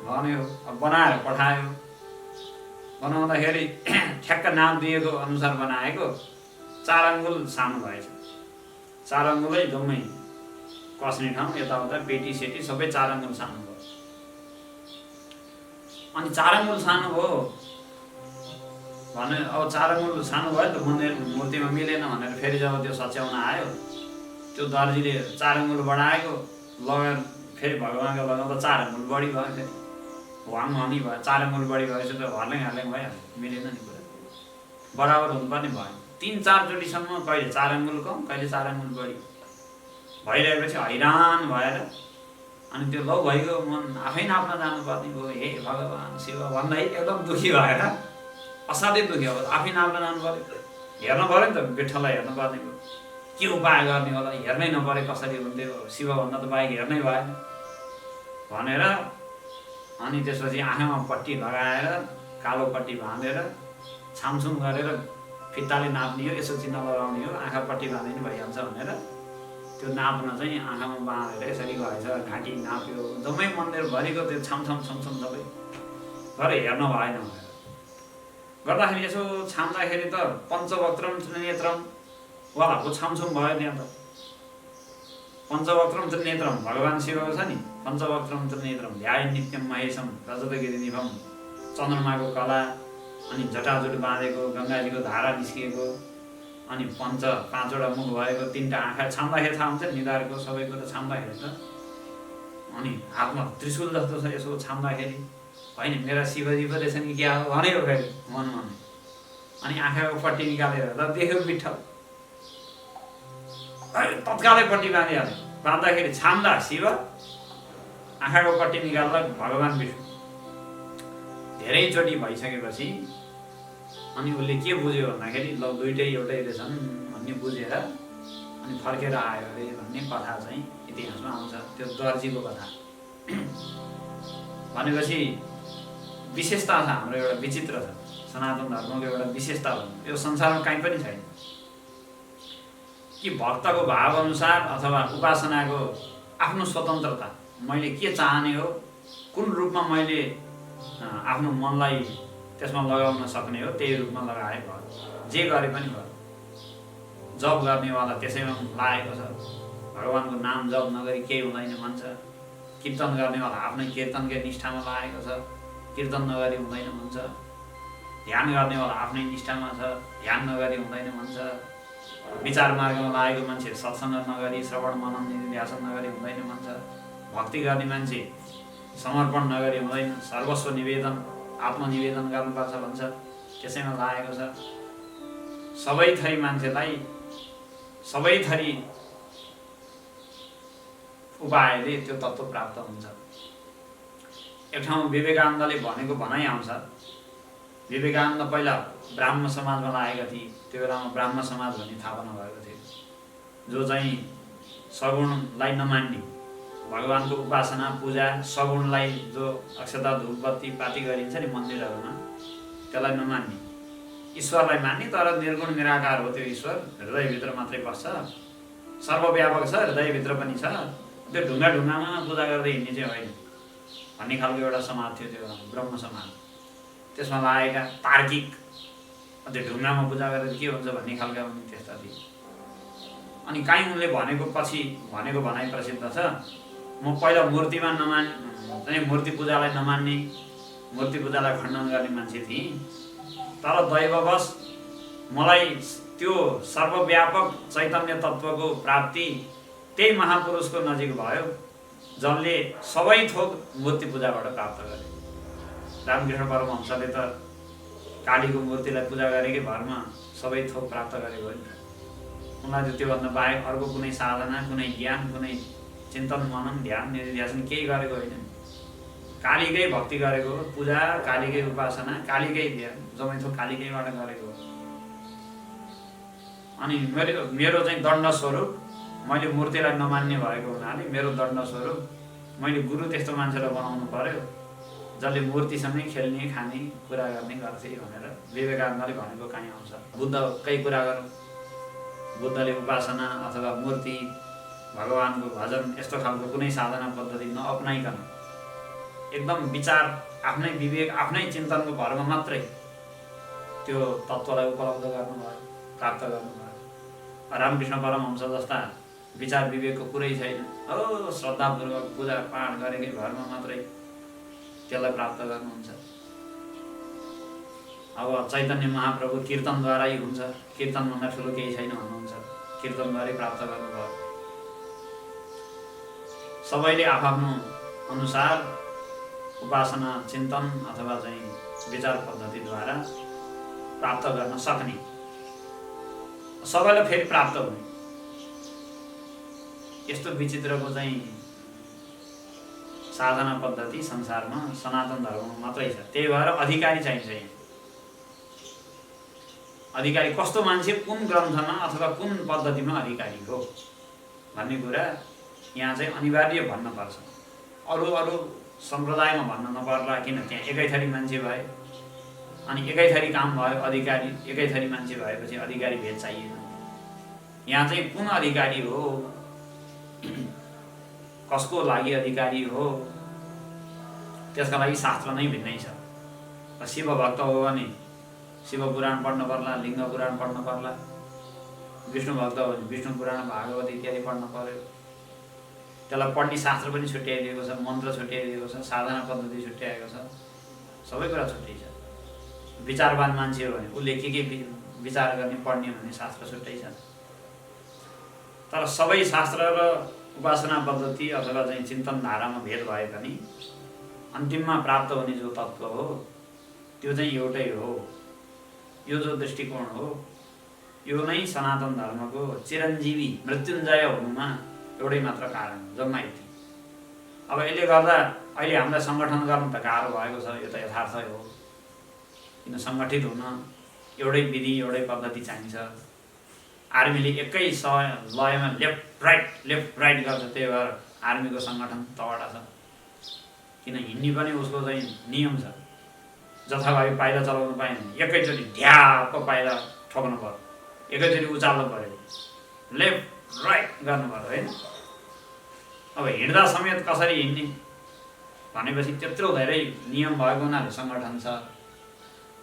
भन्यो। अब बनाएर पठायो। बनाउँदाखेरि ठ्याक्क नाम दिएको अनुसार बनाएको 4 अङ्गुल सानो भएछ। 4 अङ्गुलै जम्मै कस्ने ठाउँ, यताउता पेटी सेटी सबै 4 अङ्गुल सानो भयो। अनि 4 अङ्गुल सानो हो भने अब 4 अङ्गुल सानो भयो नि त, मूर्तिमा मिलेन भनेर फेरि जब त्यो सच्याउन आयो, त्यो दर्जीले 4 अङ्गुल बढाएको लगेर फेरि भगवान्को लगाउँदा 4 अङ्गुल बढी भयो। फेरि वाङवानी भयो, 4 अङ्गुल बढी भएपछि त हर्ल्याङ भइहाल्यो, मिलेन नि कुरा, बराबर हुनुपर्ने भयो। 3-4 चोटिसम्म कहिले 4 अङ्गुल कम, कहिले 4 अङ्गुल बढी भइरहेपछि हैरान भएर अनि त्यो लौ भइगयो, मन आफै नाप्न जानुपर्ने भयो। हे भगवान् शिव भन्दै एकदम दुखी भएर, असाध्यै दुखी। अब आफै नाप्न जानु पऱ्यो, हेर्नु पऱ्यो नि त, विठ्ठललाई हेर्नु पर्ने भयो। के उपाय गर्ने होला, हेर्नै नपरे कसरी हुन्थ्यो, शिवभन्दा त बाहेक हेर्नै भएन भनेर। अनि त्यसपछि आँखामा पट्टी लगाएर, कालो पट्टी बाँधेर, छामछुम गरेर फित्ताले नाप्ने हो, यसो चिन्ह लगाउने हो, आँखा पट्टी बाँधिनु भइहाल्छ भनेर त्यो नाप्न चाहिँ आँखामा बाँधेर यसरी गएछ। घाँटी नाप्यो, जम्मै मन्दिरभरिको त्यो छामछाम छमछम सबै गरेर हेर्नु भएन भनेर गर्दाखेरि यसो छाम्दाखेरि त पञ्चवक्त्रम त्रिनेत्रम वालाको छामछुम भयो। त्यहाँ त पञ्चवक्त्रम त्रिनेत्रम भगवान् शिवको छ नि, पञ्चवक्त्रम त्रिनेत्रम ध्याय नित्यम महेशम रजतगिरिनिभम, चन्द्रमाको कला, अनि जटाजुट बाँधेको, गङ्गाजीको धारा निस्किएको, अनि 5वटा मुख भएको, 3टा आँखा। छाम्दाखेरि थाहा हुन्छ निधारको सबै कुरा छाम्दाखेरि त। अनि हातमा त्रिशूल जस्तो छ, यसो छाम्दाखेरि होइन मेरा शिवजी पो रहेछन् कि क्या हो भन्यो फेरि मनमा। अनि आँखाको पट्टी निकालेर त देख्यो विठ्ठल, तत्कालै पट्टी बाँधिहाल्यो। बाँध्दाखेरि छाम्दा शिव, आँखाको पट्टी निकाल्दा भगवान् विष्णु। धेरैचोटि भइसकेपछि अनि उसले के बुझ्यो भन्दाखेरि ल दुइटै एउटै रहेछन् भन्ने बुझेर अनि फर्केर आयो अरे भन्ने कथा चाहिँ इतिहासमा आउँछ। त्यो दर्जीको कथा भनेपछि विशेषता छ, हाम्रो एउटा विचित्र छ। सनातन धर्मको एउटा विशेषता हो, यो संसारमा कहीँ पनि छैन कि भक्तको भाव अनुसार अथवा उपासनाको आफ्नो स्वतन्त्रता, मैले के चाहने हो, कुन रूपमा मैले आफ्नो मनलाई त्यसमा लगाउन सक्ने हो त्यही रूपमा लगाए भयो। जे गरे पनि भयो। जप गर्नेवाला त्यसैमा लागेको छ, भगवान्को नाम जप नगरी केही हुँदैन भन्छ। कीर्तन गर्नेवाला आफ्नै कीर्तनकै निष्ठामा लागेको छ, कीर्तन नगरी हुँदैन भन्छ। ध्यान गर्नेवाला आफ्नै निष्ठामा छ, ध्यान नगरी हुँदैन भन्छ। विचार मार्गमा लागेको मान्छे सत्सङ्ग नगरी, श्रवण मनन निधिध्यासन नगरी हुँदैन भन्छ। भक्ति गर्ने मान्छे समर्पण नगरी हुँदैन, सर्वस्व निवेदन आत्मनिवेदन गर्नुपर्छ भन्छ, त्यसैमा लागेको छ। सबै थरी मान्छेलाई सबै थरी उपायले त्यो तत्त्व प्राप्त हुन्छ। एक ठाउँ विवेकानन्दले भनेको भनाइ आउँछ। विवेकानन्द पहिला ब्राह्मण समाजमा लागेका थिए, त्यो बेलामा ब्राह्मण समाज भन्ने स्थापना भएको थियो, जो चाहिँ सगुणलाई नमान्ने, भगवानको उपासना पूजा सगुणलाई जो अक्षता धूपबत्ती पाती गरिन्छ नि मन्दिरहरूमा, त्यसलाई नमान्ने, ईश्वरलाई मान्ने तर निर्गुण निराकार हो। त्यो ईश्वर हृदयभित्र मात्रै बस्छ, सर्वव्यापक छ, हृदयभित्र पनि छ, त्यो ढुङ्गा ढुङ्गामा पूजा गर्दै हिँड्ने चाहिँ होइन भन्ने खालको एउटा समाज थियो त्यो बेलामा, ब्रह्म समाज। त्यसमा लागेका तार्किक, त्यो ढुङ्गामा पूजा गरेर के हुन्छ भन्ने खालका पनि त्यस्ता थिए। अनि काहीँ उनले भनेको पछि भनेको भनाइ प्रसिद्ध छ, म पहिला मूर्तिमा चाहिँ मूर्ति पूजालाई नमान्ने, मूर्ति पूजालाई खण्डन गर्ने मान्छे थिएँ, तर दैववश मलाई त्यो सर्वव्यापक चैतन्य तत्त्वको प्राप्ति त्यही महापुरुषको नजिक भयो जसले सबै थोक मूर्ति पूजाबाट प्राप्त गरे। रामकृष्ण परमहंसले त कालीको मूर्तिलाई पूजा गरेकै भरमा सबै थोक प्राप्त गरेको हो नि। उनलाई त त्योभन्दा बाहेक अर्को कुनै साधना, कुनै ज्ञान, कुनै चिन्तन मनन ध्यान निर्ध्यासन केही गरेको होइन। कालीकै भक्ति गरेको हो, पूजा कालीकै, उपासना कालीकै, जमै थोक कालीकैबाट गरेको हो। अनि मेरो चाहिँ दण्ड स्वरूप मैले मूर्तिलाई नमान्ने भएको हुनाले मेरो दण्ड स्वरूप मैले गुरु त्यस्तो मान्छेलाई बनाउनु पर्यो जसले मूर्तिसँगै खेल्ने खाने कुरा गर्ने गर्थे भनेर विवेकानन्दले भनेको कहीँ आउँछ। बुद्धकै कुरा गरौँ, बुद्धले उपासना अथवा मूर्ति, भगवानको भजन यस्तो खालको कुनै साधना पद्धति नअपनाइकन एकदम विचार, आफ्नै विवेक, आफ्नै चिन्तनको भरमा मात्रै त्यो तत्त्वलाई उपलब्ध गर्नुभयो, प्राप्त गर्नुभयो। रामकृष्ण परमहंस जस्ता विचार विवेकको कुरै छैन, हो श्रद्धापूर्वक पूजा पाठ गरेकै भरमा मात्रै त्यसलाई प्राप्त गर्नुहुन्छ। अब चैतन्य महाप्रभु कीर्तनद्वारै हुन्छ, कीर्तनभन्दा ठुलो केही छैन भन्नुहुन्छ, कीर्तनद्वारै प्राप्त गर्नुभयो। सबैले आफ्नो अनुसार उपासना, चिन्तन अथवा चाहिँ विचार पद्धतिद्वारा प्राप्त गर्न सक्ने, सबैलाई फेरि प्राप्त हुने, यस्तो विचित्रको चाहिँ साधना पद्धति संसारमा सनातन धर्ममा मात्रै छ। त्यही भएर अधिकारी चाहिन्छ। यहाँ अधिकारी कस्तो मान्छे, कुन ग्रन्थमा अथवा कुन पद्धतिमा अधिकारी हो भन्ने कुरा यहाँ चाहिँ अनिवार्य भन्न पर्छ। अरू अरू सम्प्रदायमा भन्न नपर्ला, किन त्यहाँ एकै थरी मान्छे भए अनि एकै थरी काम भयो, अधिकारी एकै थरी मान्छे भएपछि अधिकारी भेद चाहिएन। यहाँ चाहिँ कुन अधिकारी हो, कसको लागि अधिकारी हो, त्यसका लागि शास्त्र नै भिन्नै छ। शिव भक्त हो भने शिव पुराण पढ्न पर्ला, लिङ्ग पुराण पढ्न पर्ला, विष्णु भक्त हो भने विष्णु पुराण, भागवत इत्यादि पढ्न पर्यो। त्यसलाई पढ्ने शास्त्र पनि छुट्याइदिएको छ, मन्त्र छुट्याइदिएको छ, साधना पद्धति छुट्याएको छ, सबै कुरा छुट्टै छ। विचारवान मान्छे हो भने उसले के विचार गर्ने पढ्ने भन्ने शास्त्र छुट्टै छ। तर सबै शास्त्र र उपासना पद्धति अथवा चाहिँ चिन्तन धारामा भेद भए पनि अन्तिममा प्राप्त हुने जो तत्त्व हो त्यो चाहिँ एउटै हो। यो जो दृष्टिकोण हो यो नै सनातन धर्मको चिरञ्जीवी मृत्युञ्जय हुनुमा एउटै मात्र कारण, जम्मा यति। अब यसले गर्दा अहिले हामीलाई सङ्गठन गर्नु त गाह्रो भएको छ, यो त यथार्थै हो। किन सङ्गठित हुन एउटै विधि, एउटै पद्धति चाहिन्छ। आर्मीले एकै लयमा लेफ्ट राइट गर्छ, त्यही भएर आर्मीको सङ्गठन तगडा छ। किन हिँड्ने पनि उसको चाहिँ नियम छ, जथाभावी पाइला चलाउनु पाएन, एकैचोटि ढ्याप पाइला ठोक्नु पर्यो, एकैचोटि उचाल्नु पर्यो, लेफ्ट राइट गर्नु पर्यो होइन। अब हिँड्दा समेत कसरी हिँड्ने भनेपछि त्यत्रो धेरै नियम भएको हुनाले सङ्गठन छ।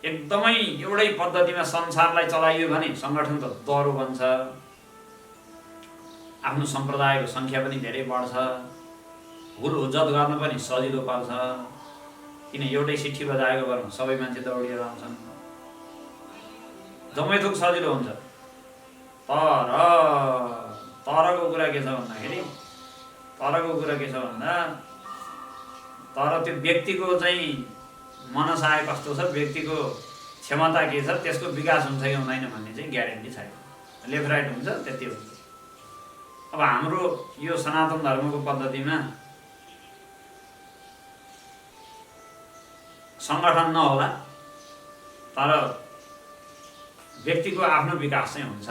एकदमै एउटै पद्धतिमा संसारलाई चलाइयो भने सङ्गठन त दह्रो बन्छ, आफ्नो सम्प्रदायको सङ्ख्या पनि धेरै बढ्छ, हुल हुज्जत गर्न पनि सजिलो पर्छ। किन एउटै सिट्ठी बजाएको बेलामा सबै मान्छे दौडिएर आउँछन्, जम्मै थोक सजिलो हुन्छ। तरको कुरा के छ भन्दाखेरि तर त्यो व्यक्तिको चाहिँ मनसाय कस्तो छ, व्यक्तिको क्षमता के छ, त्यसको विकास हुन्छ कि हुँदैन भन्ने चाहिँ ग्यारेन्टी छैन। लेफ्ट राइट हुन्छ त्यति हुन्छ। अब हाम्रो यो सनातन धर्मको पद्धतिमा सङ्गठन नहोला तर व्यक्तिको आफ्नो विकास चाहिँ हुन्छ।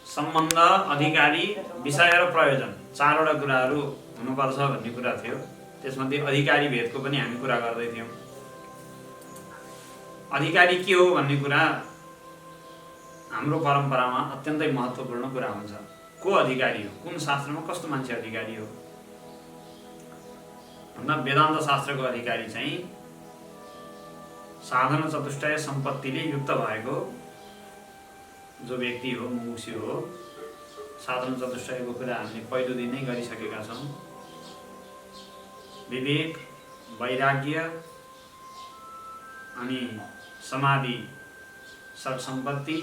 सम्बन्ध, अधिकारी, विषय र प्रयोजन चारवटा कुराहरू हुनुपर्छ भन्ने कुरा थियो। त्यसमध्ये अधिकारी भेदको पनि हामी कुरा गर्दै थियौँ। अधिकारी के हो भन्ने कुरा हाम्रो परम्परामा अत्यन्तै महत्त्वपूर्ण कुरा हुन्छ। को अधिकारी हो, कुन शास्त्रमा कस्तो मान्छे अधिकारी हो भन्दा वेदान्त शास्त्रको अधिकारी चाहिँ साधन चतुष्टय सम्पत्तिले युक्त भएको जो व्यक्ति हो, मुमुक्षु हो। साधन चतुष्टयको कुरा हामीले पहिलो दिनै गरिसकेका छौँ। विवेक, वैराग्य अनि समाधि, षट सम्पत्ति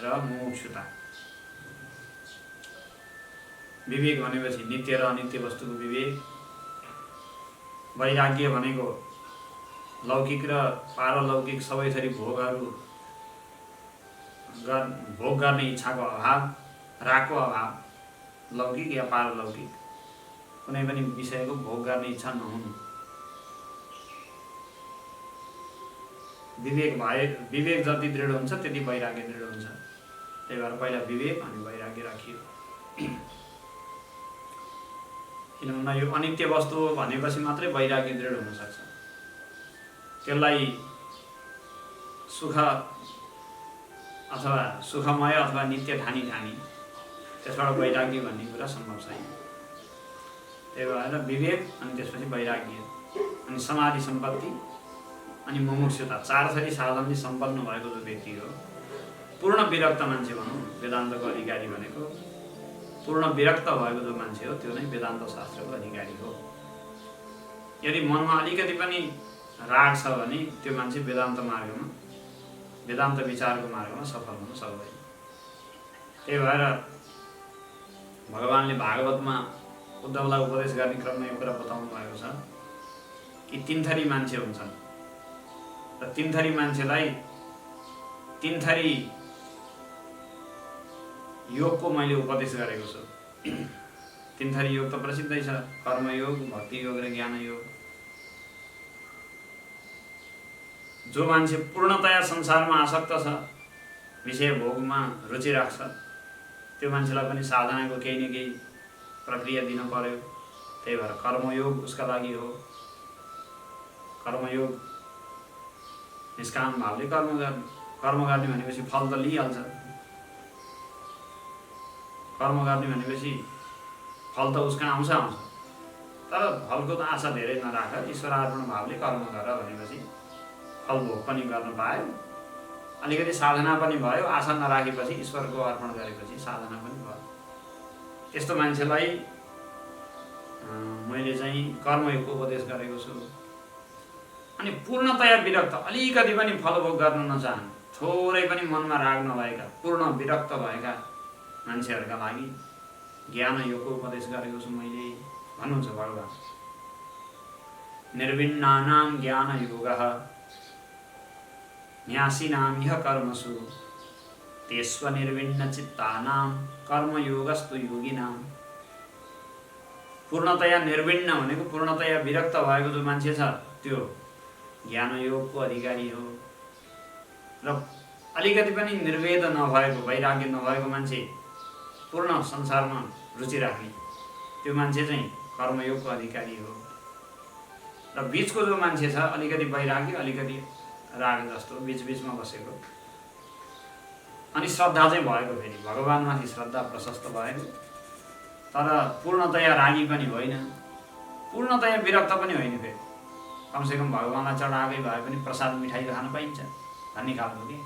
र मुमुक्षुता। विवेक भनेपछि नित्य र अनित्य वस्तुको विवेक। वैराग्य भनेको लौकिक र पारलौकिक सबै थरी भोग गर्ने इच्छाको अभाव, रागको अभाव, लौकिक या पारलौकिक कुनै पनि विषयको भोग गर्ने इच्छा नहुनु। विवेक जति दृढ हुन्छ त्यति वैराग्य दृढ हुन्छ। त्यही भएर पहिला विवेक अनि वैराग्य राखियो। किनभने यो अनित्य वस्तु हो भनेपछि मात्रै वैराग्य दृढ हुन सक्छ। त्यसलाई सुख अथवा सुखमय अथवा नित्य ठानी त्यसबाट वैराग्य भन्ने कुरा सम्भव छैन। त्यही भएर विवेक अनि त्यसपछि वैराग्य अनि समाधि, सम्पत्ति अनि मुमुक्षुता, चार थरी साधनले सम्पन्न भएको जो व्यक्ति हो, पूर्ण विरक्त मान्छे भनौँ। वेदान्तको अधिकारी भनेको पूर्ण विरक्त भएको जो मान्छे हो त्यो नै वेदान्त शास्त्रको अधिकारी हो। यदि मनमा अलिकति पनि राग छ भने त्यो मान्छे वेदान्त मार्गमा, वेदान्त विचारको मार्गमा सफल हुन सक्दैन। त्यही भएर भगवानले भागवतमा उद्धवलाई उपदेश गर्ने क्रममा यो कुरा बताउनु भएको छ कि तीन थरी मान्छे हुन्छन् र तीन थरी मान्छेलाई तीन थरी योगको मैले उपदेश गरेको छु। तीन थरी योग त प्रसिद्धै छ, कर्मयोग, भक्ति योग र ज्ञान योग। जो मान्छे पूर्णतया संसारमा आसक्त छ, विषय भोगमा रुचि राख्छ, त्यो मान्छेलाई पनि साधनाको केही न केही प्रक्रिया दिन पर्यो। त्यही भएर कर्मयोग उसका लागि हो। कर्मयोग निष्काम भावले कर्म गर्ने भनेपछि फल त लिइहाल्छ। कर्म गर्ने भनेपछि फल त उसका आउँछ, तर फलको त आशा धेरै नराख, ईश्वरार्पण भावले कर्म गर भनेपछि फल भोग पनि गर्न पायो, अलिकति साधना पनि भयो। आशा नराखेपछि ईश्वरको अर्पण गरेपछि साधना पनि भयो। त्यस्तो मान्छेलाई मैले चाहिँ कर्मयोगको उपदेश गरेको छु। अनि पूर्णतया विरक्त, अलिकति पनि फलभोग गर्न नचाहने, थोरै पनि मनमा राग नभएका, पूर्ण विरक्त भएका मान्छेहरूका लागि ज्ञान योगको उपदेश गरेको छु मैले भन्नुहुन्छ भगवान। निर्विण्णानां ज्ञान योगः न्यासिनां इह कर्मसु तेस्व निर्विण्ण चित्तानां कर्मयोगस्तु योगिनां। पूर्णतया निर्विण्ण भनेको पूर्णतया विरक्त भएको जो मान्छे छ त्यो ज्ञान योगको अधिकारी हो। र अलिकति पनि निर्वेद नभएको, वैराग्य नभएको मान्छे, पूर्ण संसारमा रुचि राख्ने त्यो मान्छे चाहिँ कर्मयोगको अधिकारी हो। र बीचको जो मान्छे छ, अलिकति वैराग्य अलिकति राग जस्तो बीचमा बसेको, अनि श्रद्धा चाहिँ भएको, फेरि भगवानमाथि श्रद्धा प्रशस्त भएको, तर पूर्णतया रागी पनि होइन, पूर्णतया विरक्त पनि होइन। फेरि कमसेकम भगवानलाई चढाएकै भए पनि प्रसाद मिठाई खान पाइन्छ भन्ने खालको कि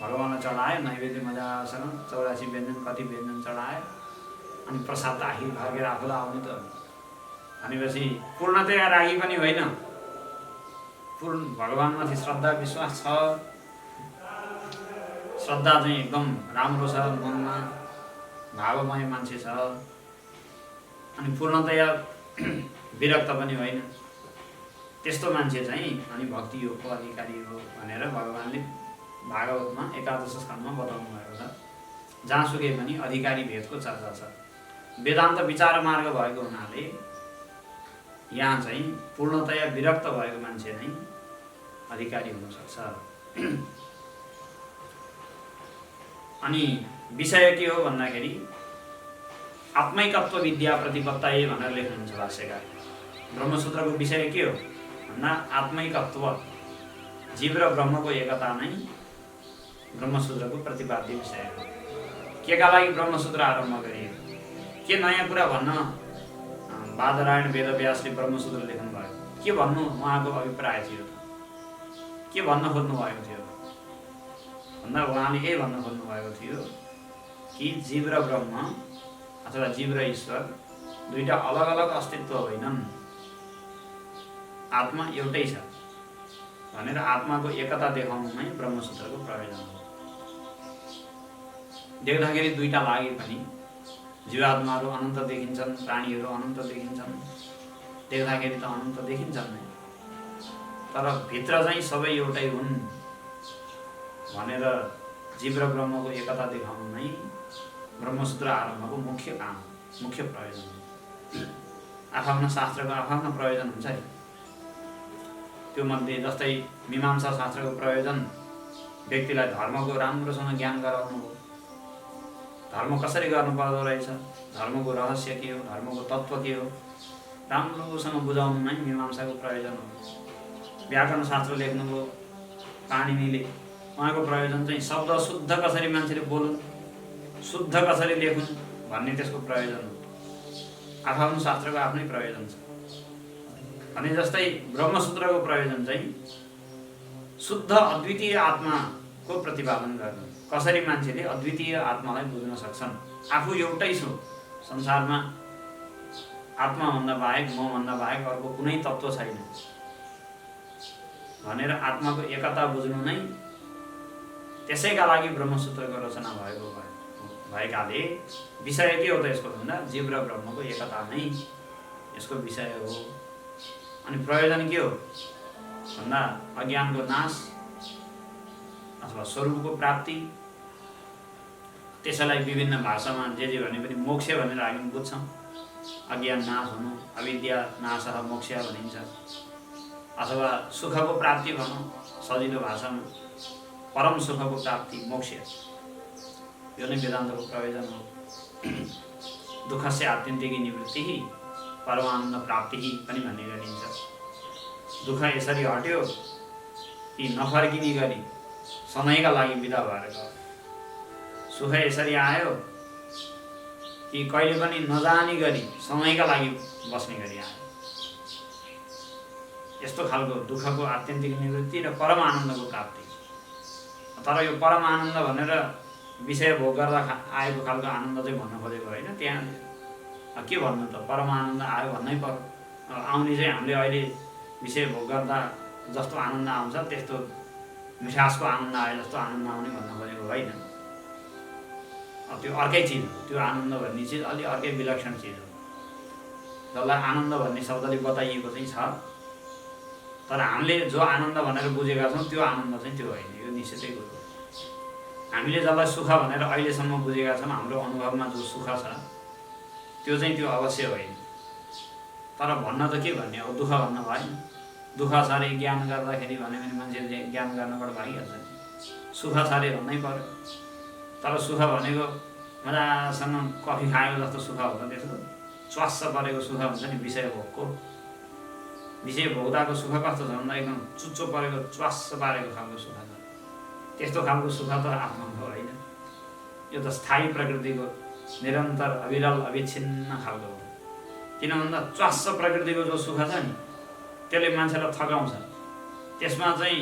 भगवानलाई चढायो, नैवेद्य मजासँग 84 व्यञ्जन कति व्यञ्जन चढायो, अनि प्रसाद त आखिर फर्केर आफूलाई आउने त भनेपछि पूर्णतया रागी पनि होइन, पूर्ण भगवानमाथि श्रद्धा विश्वास छ, श्रद्धा चाहिँ एकदम राम्रो छ, मनमा भावमय मान्छे छ, अनि पूर्णतया विरक्त पनि होइन, त्यस्तो मान्छे चाहिँ अनि भक्ति योगको अधिकारी हो भनेर भगवानले भागवतमा एकादश स्कन्धमा बताउनु भएको छ। जहाँसुकै पनि अधिकारी भेदको चर्चा छ। वेदान्त विचार मार्ग भएको हुनाले यहाँ चाहिँ पूर्णतया विरक्त भएको मान्छे नै अधिकारी हुन सक्छ। अनि विषय के हो भन्दाखेरि आत्मैकत्व विद्या प्रतिपत्तये भनेर लेख्नुहुन्छ भाष्यकार। ब्रह्मसूत्रको विषय के हो भन्दा आत्मैकत्व, जीव र ब्रह्मको एकता नै ब्रह्मसूत्रको प्रतिपाद्य विषय हो। केका लागि ब्रह्मसूत्र आरम्भ गरियो? के नयाँ कुरा भन्न बादरायण वेदव्यासले ब्रह्मसूत्र लेख्नु भयो? के भन्नु उहाँको अभिप्राय थियो? के भन्न खोज्नु भएको थियो भन्दा उहाँले यही भन्न खोज्नु भएको थियो कि जीव र ब्रह्म अथवा जीव र ईश्वर दुईटा अलग अलग अस्तित्व होइनन्, आत्मा एउटै छ भनेर आत्माको एकता देखाउनुमै ब्रह्मसूत्रको प्रयोजन हो। देख्दाखेरि दुईटा लागे पनि जीवात्माहरू अनन्त देखिन्छन्, प्राणीहरू अनन्त देखिन्छन्, देख्दाखेरि त अनन्त देखिन्छन् नै, तर भित्र चाहिँ सबै एउटै हुन् भनेर जीव र ब्रह्मको एकता देखाउनु नै ब्रह्मसूत्र आरम्भको मुख्य काम, मुख्य प्रयोजन हो। आफ्ना शास्त्रको आफ्ना प्रयोजन हुन्छ नि। त्यो मध्ये जस्तै मीमांसा शास्त्रको प्रयोजन व्यक्तिलाई धर्मको राम्रोसँग ज्ञान गराउनु हो। धर्म कसरी गर्नुपर्दो रहेछ, धर्मको रहस्य के हो, धर्मको तत्त्व के हो, राम्रोसँग बुझाउनु नै मीमांसाको प्रयोजन हो। व्याकरण शास्त्र लेख्नुभयो पाणिनीले, उहाँको प्रयोजन चाहिँ शब्द शुद्ध कसरी मान्छेले बोलुन्, शुद्ध कसरी लेखुन् भन्ने त्यसको प्रयोजन हो। आफ्नो शास्त्रको आफ्नै प्रयोजन छ। भने जस्तै ब्रह्मसूत्रको प्रयोजन चाहिँ शुद्ध अद्वितीय आत्माको प्रतिपादन गर्नु। कसरी मान्छेले अद्वितीय आत्मालाई बुझ्न सक्छन्, आफू एउटै छु, संसारमा आत्माभन्दा बाहेक मभन्दा बाहेक अर्को कुनै तत्त्व छैन भनेर आत्माको एकता बुझ्नु नै त्यसैका लागि ब्रह्मसूत्रको रचना भएकाले विषय के हो त यसको भन्दा जीव र ब्रह्मको एकता नै यसको विषय हो। अनि प्रयोजन के हो भन्दा अज्ञानको नाश अथवा स्वरूपको प्राप्ति। त्यसैलाई विभिन्न भाषामा जे भने पनि मोक्ष भनेर हामी बुझ्छौँ। अज्ञान नाश हुनु, अविद्या नाशः मोक्ष भनिन्छ, अथवा सुखको प्राप्ति भनौँ सजिलो भाषामा, परम सुखको प्राप्ति मोक्ष। यो नै वेदान्तको प्रयोजन हो। दुःखस्य आत्यन्तिकी निवृत्ति परमानन्द प्राप्ति पनि भन्ने गरिन्छ। दुःख यसरी हट्यो कि नफर्किने गरी समयका लागि बिदा भएर गयो। सुख यसरी आयो कि कहिले पनि नजाने गरी समयका लागि बस्ने गरी आयो। यस्तो खालको दुःखको आत्यन्तिक निवृत्ति र परम आनन्दको प्राप्ति। तर यो परम आनन्द भनेर विषय भोग गर्दा आएको खालको आनन्द चाहिँ भन्न खोजेको होइन। त्यहाँ के भन्नु त, परम आनन्द आयो भन्नै पर्यो। आउने चाहिँ हामीले अहिले विषय भोग गर्दा जस्तो आनन्द आउँछ त्यस्तो मिठासको आनन्द आए जस्तो आनन्द आउने भन्न खोजेको होइन। त्यो अर्कै चिज हो। त्यो आनन्द भन्ने चिज अलि अर्कै विलक्षण चिज हो, जसलाई आनन्द भन्ने शब्दले बताइएको चाहिँ छ। तर हामीले जो आनन्द भनेर बुझेका छौँ त्यो आनन्द चाहिँ त्यो होइन। यो निश्चितै कुरो हो। हामीले जसलाई सुख भनेर अहिलेसम्म बुझेका छौँ, हाम्रो अनुभवमा जो सुख छ त्यो चाहिँ त्यो अवश्य होइन। तर भन्न त के भन्ने, अब दुःख भन्न भएन। दुःख साह्रै ज्ञान गर्दाखेरि भन्यो भने मान्छेले ज्ञान गर्नबाट भागिहाल्छ। सुख साह्रै भन्नै पर्यो। तर सुख भनेको मजासँग कफी खाएको जस्तो सुख हुन्छ, त्यसको च्वास्स परेको सुख हुन्छ नि विषय भोगको। विषय भोग्दाको सुख कस्तो छ भन्दा एकदम चुच्चो परेको च्वास्स पारेको खालको सुख छ। त्यस्तो खालको सुख त आत्माको होइन। यो त स्थायी प्रकृतिको निरन्तर अविरल अविच्छिन्न खालको हो। किन भन्दा च्वास्स प्रकृतिको जो सुख छ नि त्यसले मान्छेलाई थकाउँछ। त्यसमा चाहिँ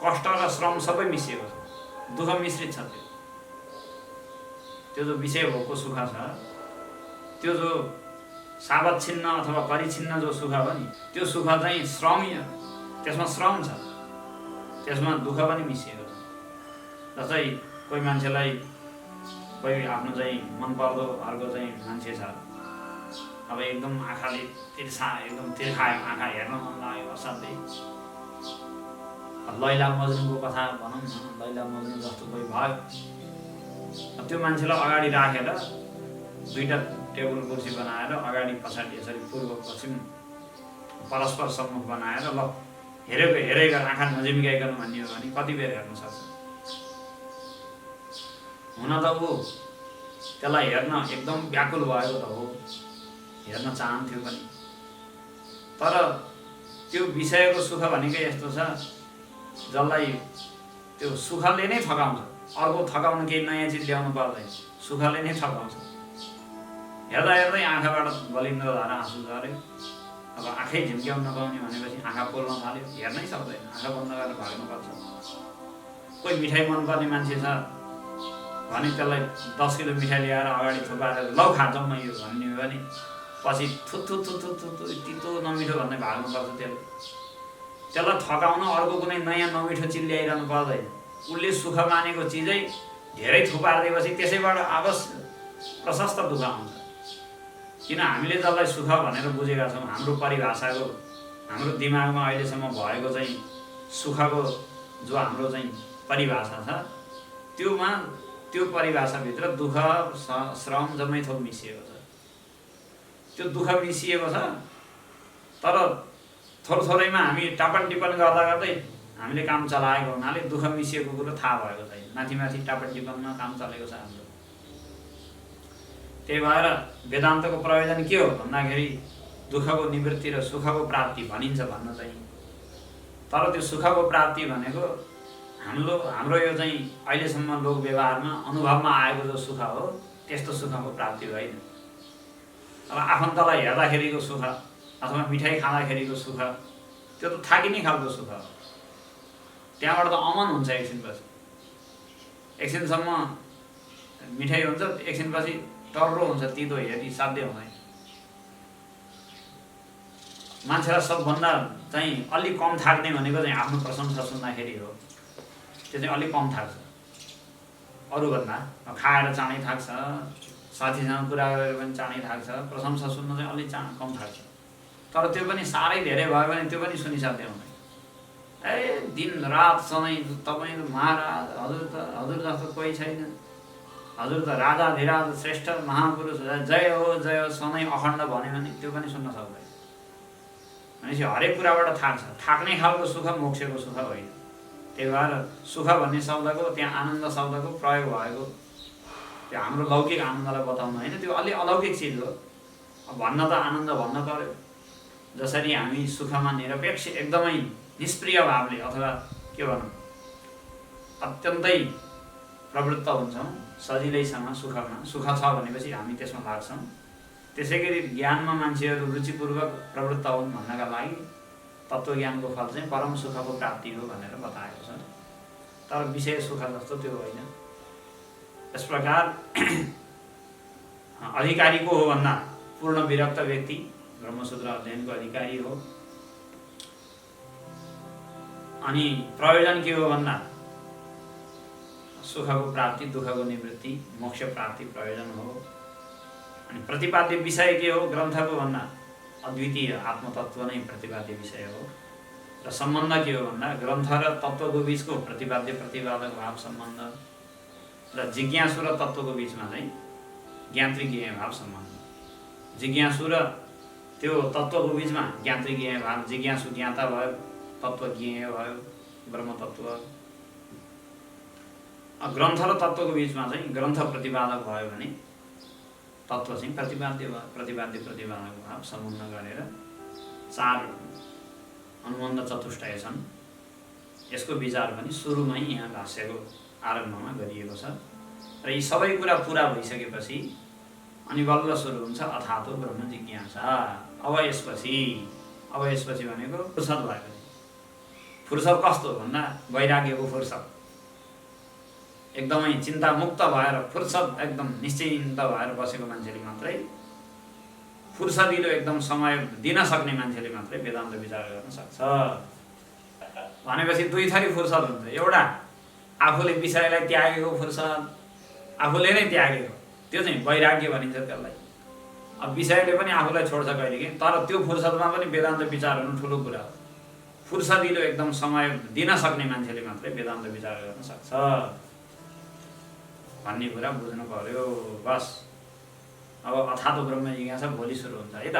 कष्ट र श्रम सबै मिसिएको छ, दुःख मिश्रित छ। त्यो जो विषय भोगको सुख छ, त्यो जो सावच्छिन्न अथवा परिच्छिन्न जो सुख हो नि, त्यो सुख चाहिँ श्रमीय, त्यसमा श्रम छ, त्यसमा दुःख पनि मिसिएको छ। जस्तै कोही मान्छेलाई कोही आफ्नो चाहिँ मनपर्दो अर्को चाहिँ मान्छे छ, अब एकदम आँखाले एकदम तिर्खायो, आँखा हेर्न मन लाग्यो असाध्यै। लैला मजनुको कथा भनौँ न, लैला मजनु जस्तो कोही भयो। त्यो मान्छेलाई अगाडि राखेर दुईवटा टेबल कुर्सी बनाएर अगाडि पछाडि यसरी पूर्व पश्चिम परस्पर सम्मुख बनाएर ल हेरेको आँखा नजिम्काइकन भन्ने हो भने कति बेर हेर्न सक्छ? हुन त ऊ त्यसलाई हेर्न एकदम व्याकुल भएको त हो, हेर्न चाहन्थ्यो पनि। तर त्यो विषयको सुख भनेकै यस्तो छ जसलाई त्यो सुखले नै थकाउँछ। अर्को थकाउनु केही नयाँ चिज ल्याउनु पर्दैन, सुखले नै थकाउँछ। हेर्दा हेर्दै आँखाबाट बलिन्द्र धारा आँसु झऱ्यो। अब आँखै झिम्क्याउन नपाउने भनेपछि आँखा पोल्न थाल्यो, हेर्नै सक्दैन, आँखा बन्द गरेर भाग्नुपर्छ। कोही मिठाई मनपर्ने मान्छे छ भने त्यसलाई 10 किलो मिठाई ल्याएर अगाडि थुपारेर लौ खा जम्मै यो भन्ने हो भने पछि थुथु तितो नमिठो भन्दै भाग्नुपर्छ। त्यसलाई थकाउन अर्को कुनै नयाँ नमिठो चिज ल्याइरहनु पर्दैन। उसले सुख मानेको चिजै धेरै थुपारिदिएपछि त्यसैबाट अवश्य प्रशस्त दुःख आउँछ। किन हामीले जसलाई सुख भनेर बुझेका छौँ, हाम्रो परिभाषाको, हाम्रो दिमागमा अहिलेसम्म भएको चाहिँ सुखको जो हाम्रो चाहिँ परिभाषा छ, त्यो परिभाषाभित्र दुःख श्रम जम्मै थोक मिसिएको छ। त्यो दुःख मिसिएको छ, तर थोरैमा हामी टापन टिपन गर्दा गर्दै हामीले काम चलाएको हुनाले दुःख मिसिएको कुरो थाहा भएको छैन। माथि टापन टिपनमा काम चलेको छ हाम्रो। त्यही भएर वेदान्तको प्रयोजन के हो भन्दाखेरि दुःखको निवृत्ति र सुखको प्राप्ति भनिन्छ भन्न चाहिँ। तर त्यो सुखको प्राप्ति भनेको हाम्रो यो चाहिँ अहिलेसम्म लोक व्यवहारमा अनुभवमा आएको जो सुख हो त्यस्तो सुखको प्राप्ति होइन। अब आफन्तलाई हेर्दाखेरिको सुख अथवा मिठाई खाँदाखेरिको सुख त्यो त थाकिने खालको सुख हो। त्यहाँबाट त अमन हुन्छ एकछिनपछि, एकछिनसम्म मिठाई हुन्छ, एकछिनपछि टर्रो हुन्छ, तितो हेरी साध्य हुँदैन। मान्छेलाई सबभन्दा चाहिँ अलिक कम थाक्ने भनेको चाहिँ आफ्नो प्रशंसा सुन्दाखेरि हो। त्यो चाहिँ अलिक कम थाक्छ अरूभन्दा। खाएर चाँडै थाक्छ, साथीसँग कुरा गरेर पनि चाँडै थाक्छ, प्रशंसा सुन्न चाहिँ अलिक कम थाक्छ। तर त्यो पनि साह्रै धेरै भयो भने त्यो पनि सुनिसाध्य हुँदैन। दिन रात सधैँ तपाईँ महाराज, हजुर जस्तो कोही छैन, हजुर त राजाधिराज श्रेष्ठ महापुरुष, जय हो सधैँ अखण्ड भन्यो भने त्यो पनि सुन्न सक्दैन। भनेपछि हरेक कुराबाट थाक्छ। थाक्ने खालको सुख मोक्षको सुख होइन। त्यही भएर सुख भन्ने शब्दको त्यहाँ आनन्द शब्दको प्रयोग भएको त्यो हाम्रो लौकिक आनन्दलाई बताउनु होइन, त्यो अलि अलौकिक चिज हो। भन्न त आनन्द भन्न पर्यो। जसरी हामी सुखमा निरपेक्ष एकदमै निष्प्रिय भावले अथवा के भनौँ अत्यन्तै प्रवृत्त हुन्छौँ सजिलैसँग सुखमा, सुख छ भनेपछि हामी त्यसमा लाग्छौँ। त्यसै गरी ज्ञानमा मान्छेहरू रुचिपूर्वक प्रवृत्त हुन् भन्नका लागि तत्त्वज्ञानको फल चाहिँ परम सुखको प्राप्ति हो भनेर बताएको छ। तर विषय सुख जस्तो त्यो होइन। यस प्रकार अधिकारी को हो भन्दा पूर्ण विरक्त व्यक्ति ब्रह्मसूत्र अध्ययनको अधिकारी हो। अनि प्रयोजन के हो भन्दा सुखको प्राप्ति, दुःखको निवृत्ति, मोक्ष प्राप्ति प्रयोजन हो। अनि प्रतिपाद्य विषय के हो ग्रन्थको भन्दा अद्वितीय आत्मतत्व नै प्रतिपाद्य विषय हो। र सम्बन्ध के हो भन्दा ग्रन्थ र तत्त्वको बीचको प्रतिपाद्य प्रतिपादक भाव सम्बन्ध र जिज्ञासु र तत्त्वको बीचमा चाहिँ ज्ञातृज्ञेय भाव सम्बन्ध। जिज्ञासु र त्यो तत्त्वको बीचमा ज्ञातृज्ञेय भाव, जिज्ञासु ज्ञाता भयो, तत्त्व ज्ञेय भयो, ब्रह्म तत्त्व। ग्रन्थ र तत्त्वको बीचमा चाहिँ ग्रन्थ प्रतिपादक भयो भने तत्त्व चाहिँ प्रतिपाद्य प्रतिपादक भाव सम्बन्ध गरेर 4 अनुबन्ध चतुष्टय छन्। यसको विचार पनि सुरुमै यहाँ भाष्यको आरम्भमा गरिएको छ। र यी सबै कुरा पुरा भइसकेपछि अनि बल्ल सुरु हुन्छ अथातो ब्रह्म जिज्ञासा। अब यसपछि भनेको फुर्सद भएपछि। फुर्सद कस्तो भन्दा वैराग्यको फुर्सद, एकदमै चिन्तामुक्त भएर फुर्सद एकदम निश्चिन्त भएर बसेको मान्छेले मात्रै, फुर्सदिलो एकदम समय दिन सक्ने मान्छेले मात्रै वेदान्त विचार गर्न सक्छ। भनेपछि दुई थरी फुर्सद हुन्छ। एउटा आफूले विषयलाई त्यागेको फुर्सद, आफूले नै त्यागेको, त्यो चाहिँ वैराग्य भनिन्छ त्यसलाई। अब विषयले पनि आफूलाई छोड्छ कहिलेकाहीँ, तर त्यो फुर्सदमा पनि वेदान्त विचार गर्नु ठुलो कुरा हो। फुर्सदिलो एकदम समय दिन सक्ने मान्छेले मात्रै वेदान्त विचार गर्न सक्छ भन्ने कुरा बुझ्नु पर्यो। बस अब अथातो ब्रह्म जिज्ञासा भोलि सुरु हुन्छ है त।